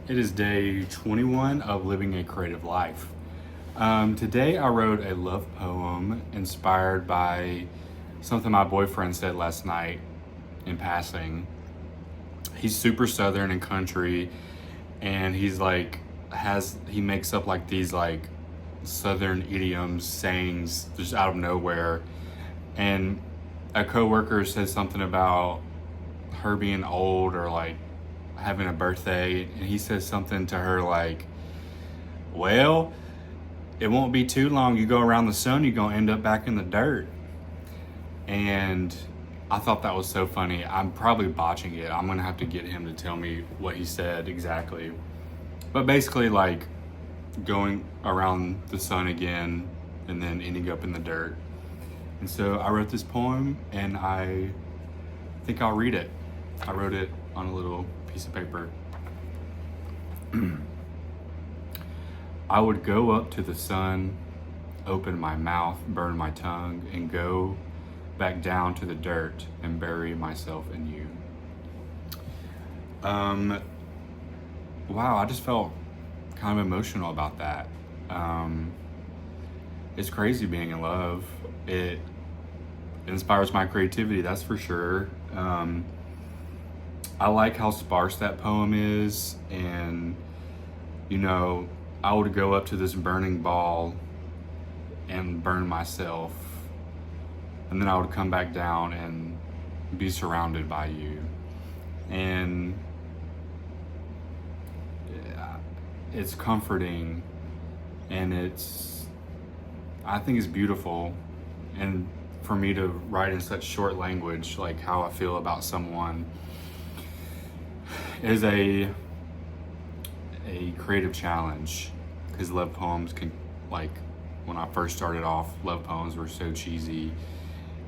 It is day 21 of living a creative life. Today I wrote a love poem inspired by something my boyfriend said last night in passing. He's super southern and country, and he makes up like these like southern idioms, sayings just out of nowhere. And a coworker said something about her being old or like having a birthday, and he says something to her like, well, it won't be too long, you go around the sun, you're gonna end up back in the dirt. And I thought that was so funny. I'm probably botching it. I'm gonna have to get him to tell me what he said exactly, but basically like going around the sun again and then ending up in the dirt. And so I wrote this poem, and I think I'll read it. I wrote it on a little piece of paper. I would go up to the sun, open my mouth, burn my tongue, and go back down to the dirt and bury myself in you. Wow, I just felt kind of emotional about that. It's crazy being in love. It inspires my creativity, that's for sure. I like how sparse that poem is, and I would go up to this burning ball and burn myself, and then I would come back down and be surrounded by you. And it's comforting, and I think it's beautiful. And for me to write in such short language, like how I feel about someone, is a creative challenge, because love poems can, like, when I first started off, love poems were so cheesy,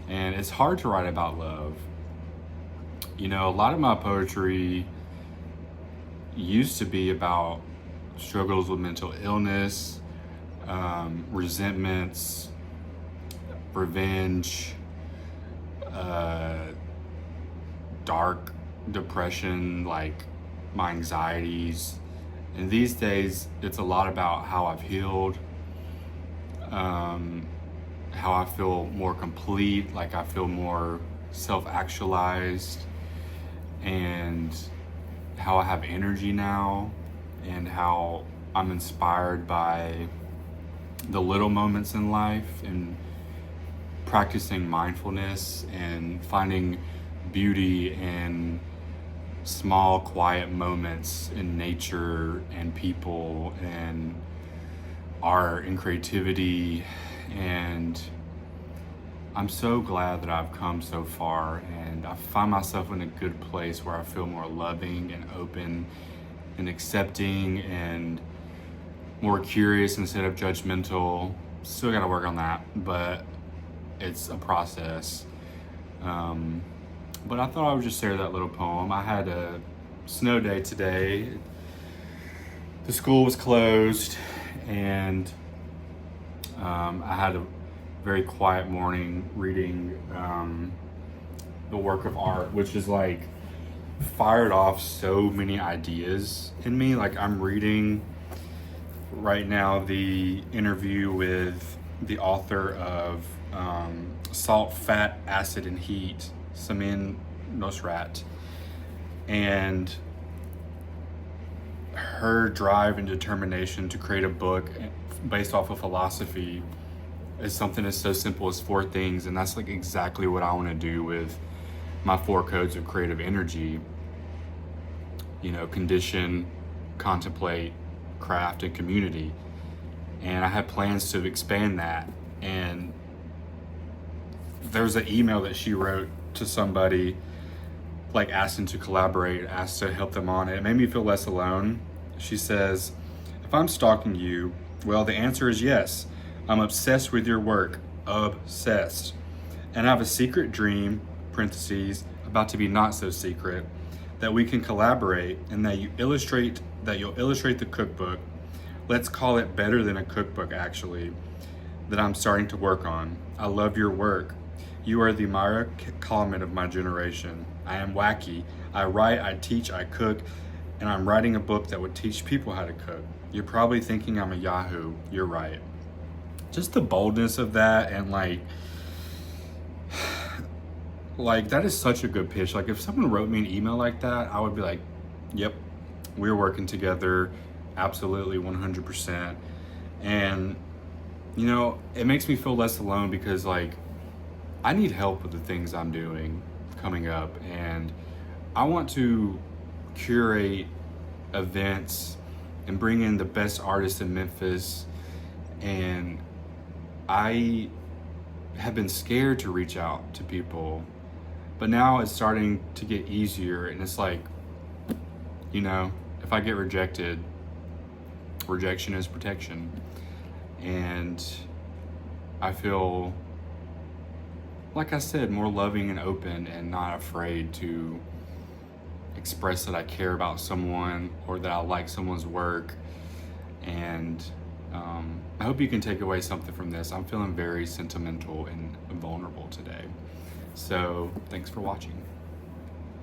and it's hard to write about love. A lot of my poetry used to be about struggles with mental illness, resentments, revenge, dark depression, like my anxieties. And these days it's a lot about how I've healed, how I feel more complete, like I feel more self-actualized, and how I have energy now, and how I'm inspired by the little moments in life, and practicing mindfulness and finding beauty in small, quiet moments in nature and people and art and creativity. And I'm so glad that I've come so far, and I find myself in a good place where I feel more loving and open and accepting and more curious instead of judgmental. Still gotta work on that, but it's a process. But I thought I would just share that little poem. I had a snow day today. The school was closed, and I had a very quiet morning reading the work of art, which is like fired off so many ideas in me. Like, I'm reading right now the interview with the author of Salt, Fat, Acid, and Heat, Samin Nosrat, and her drive and determination to create a book based off of philosophy is something that's so simple as 4 things, and that's like exactly what I want to do with my 4 codes of creative energy. Condition, contemplate, craft, and community. And I have plans to expand that. And there's an email that she wrote to somebody, like asking to collaborate, asked to help them on it. It made me feel less alone. She says, if I'm stalking you, well, the answer is yes. I'm obsessed with your work, obsessed. And I have a secret dream, parentheses, about to be not so secret, that we can collaborate, and that you'll illustrate the cookbook. Let's call it better than a cookbook, actually, that I'm starting to work on. I love your work. You are the Myra Coleman of my generation. I am wacky. I write, I teach, I cook, and I'm writing a book that would teach people how to cook. You're probably thinking I'm a Yahoo. You're right. Just the boldness of that, and like that is such a good pitch. Like if someone wrote me an email like that, I would be like, yep, we're working together, absolutely 100%. And you know, it makes me feel less alone because like I need help with the things I'm doing coming up, and I want to curate events and bring in the best artists in Memphis. And I have been scared to reach out to people, but now it's starting to get easier. And it's like, you know, if I get rejected, rejection is protection. And I feel, like I said, more loving and open and not afraid to express that I care about someone or that I like someone's work. And I hope you can take away something from this. I'm feeling very sentimental and vulnerable today. So thanks for watching.